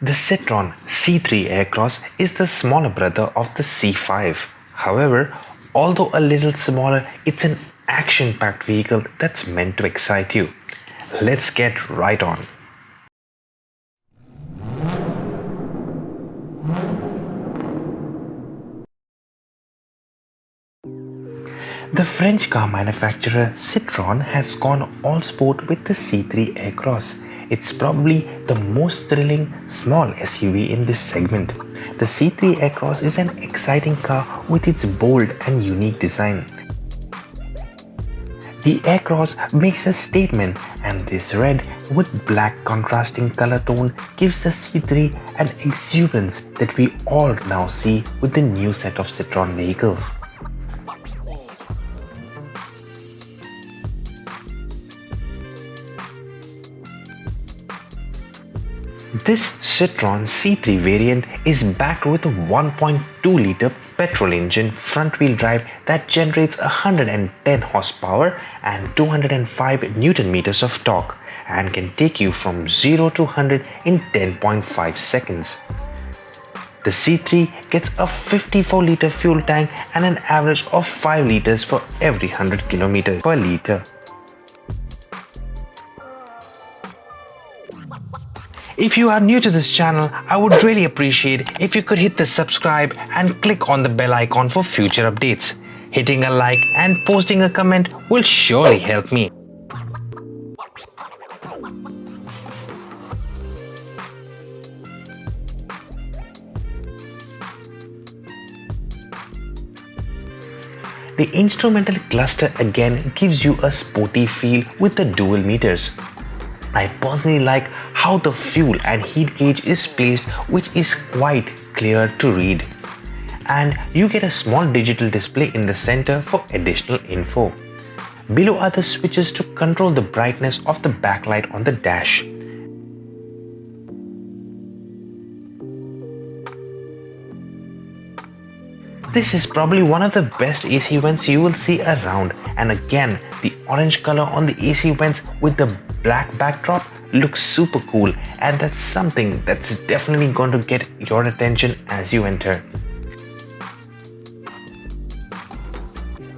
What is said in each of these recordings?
The Citroen C3 Aircross is the smaller brother of the C5. However, although a little smaller, it's an action-packed vehicle that's meant to excite you. Let's get right on. The French car manufacturer Citroen has gone all sport with the C3 Aircross. It's probably the most thrilling small SUV in this segment. The C3 Aircross is an exciting car with its bold and unique design. The Aircross makes a statement, and this red with black contrasting color tone gives the C3 an exuberance that we all now see with the new set of Citroen vehicles. This Citroen C3 variant is backed with a 1.2-litre petrol engine front-wheel drive that generates 110 horsepower and 205 Newton-meters of torque and can take you from 0 to 100 in 10.5 seconds. The C3 gets a 54-litre fuel tank and an average of 5 litres for every 100 kilometers per litre. If you are new to this channel, I would really appreciate if you could hit the subscribe and click on the bell icon for future updates. Hitting a like and posting a comment will surely help me. The instrumental cluster again gives you a sporty feel with the dual meters. I personally like how the fuel and heat gauge is placed, which is quite clear to read. And you get a small digital display in the center for additional info. Below are the switches to control the brightness of the backlight on the dash. This is probably one of the best AC vents you will see around, and again the orange color on the AC vents with the black backdrop looks super cool, and that's something that's definitely going to get your attention as you enter.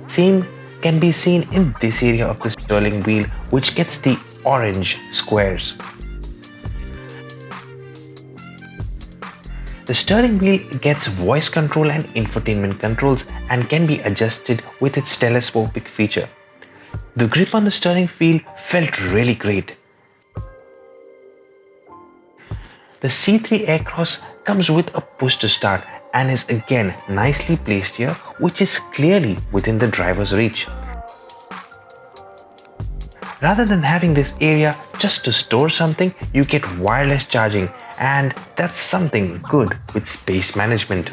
Same can be seen in this area of the steering wheel, which gets the orange squares. The steering wheel gets voice control and infotainment controls and can be adjusted with its telescopic feature. The grip on the steering wheel felt really great. The C3 Aircross comes with a push to start and is again nicely placed here, which is clearly within the driver's reach. Rather than having this area just to store something, you get wireless charging, and that's something good with space management.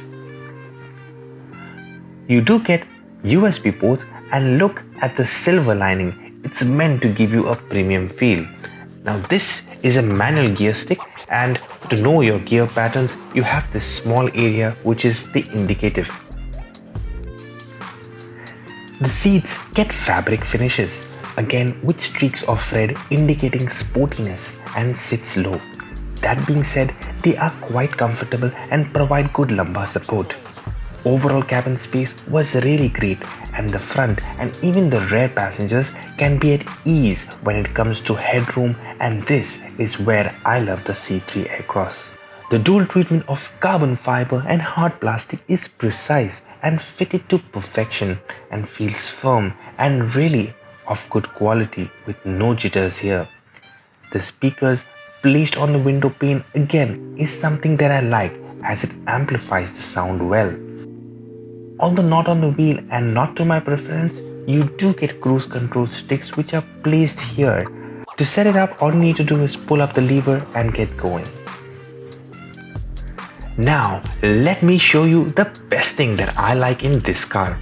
You do get USB ports, and look at the silver lining, it's meant to give you a premium feel. Now this is a manual gear stick, and to know your gear patterns you have this small area which is the indicative. The seats get fabric finishes, again with streaks of red indicating sportiness, and sits low. That being said, they are quite comfortable and provide good lumbar support. Overall cabin space was really great, and the front and even the rear passengers can be at ease when it comes to headroom, and this is where I love the C3 Aircross. The dual treatment of carbon fiber and hard plastic is precise and fitted to perfection and feels firm and really of good quality with no jitters here. The speakers placed on the window pane again is something that I like, as it amplifies the sound well. Although not on the wheel and not to my preference, you do get cruise control sticks which are placed here. To set it up, all you need to do is pull up the lever and get going. Now let me show you the best thing that I like in this car.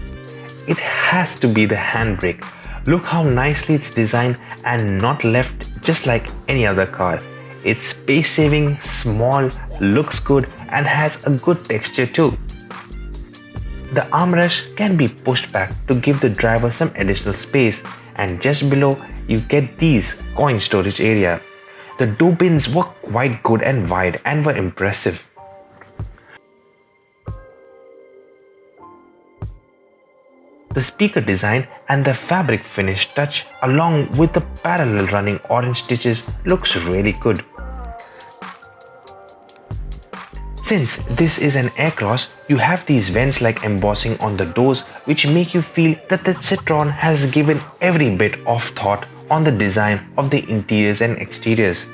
It has to be the handbrake. Look how nicely it's designed and not left just like any other car. It's space saving, small, looks good, and has a good texture too. The armrest can be pushed back to give the driver some additional space, and just below you get these coin storage area. The door bins were quite good and wide and were impressive. The speaker design and the fabric finish touch along with the parallel running orange stitches looks really good. Since this is an Aircross, you have these vents like embossing on the doors which make you feel that the Citroen has given every bit of thought on the design of the interiors and exteriors.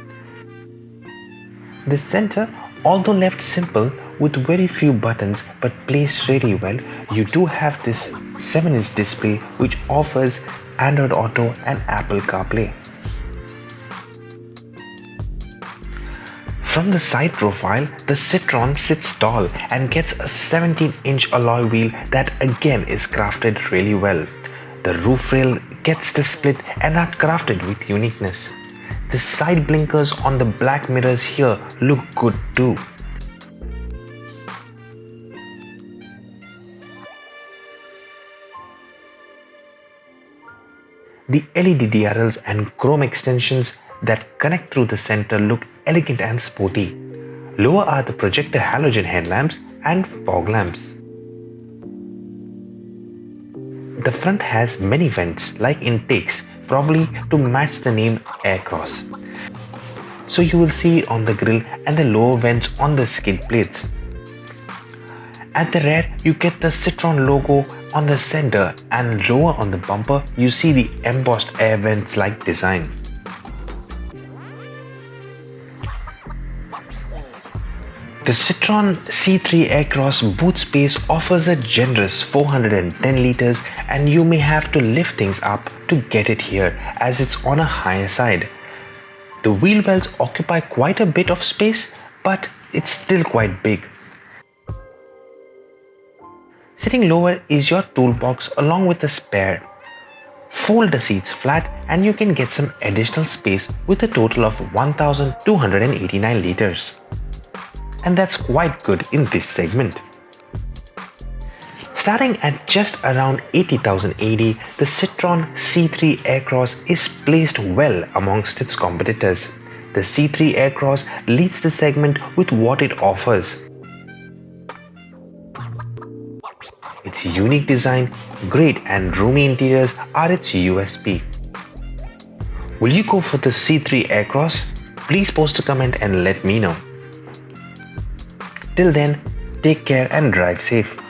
The center, although left simple with very few buttons but placed really well, you do have this 7-inch display which offers Android Auto and Apple CarPlay. From the side profile, the Citroen sits tall and gets a 17-inch alloy wheel that again is crafted really well. The roof rail gets the split and are crafted with uniqueness. The side blinkers on the black mirrors here look good too. The LED DRLs and chrome extensions that connect through the center look elegant and sporty. Lower are the projector halogen headlamps and fog lamps. The front has many vents like intakes, probably to match the name Aircross. So you will see it on the grille and the lower vents on the skid plates. At the rear, you get the Citroen logo on the center, and lower on the bumper, you see the embossed air vents like design. The Citroen C3 Aircross boot space offers a generous 410 liters, and you may have to lift things up to get it here as it's on a higher side. The wheel wells occupy quite a bit of space, but it's still quite big. Sitting lower is your toolbox along with a spare. Fold the seats flat and you can get some additional space with a total of 1289 liters. And that's quite good in this segment. Starting at just around 80,000 AD, the Citroen C3 Aircross is placed well amongst its competitors. The C3 Aircross leads the segment with what it offers. Its unique design, great and roomy interiors are its USP. Will you go for the C3 Aircross? Please post a comment and let me know. Till then, take care and drive safe.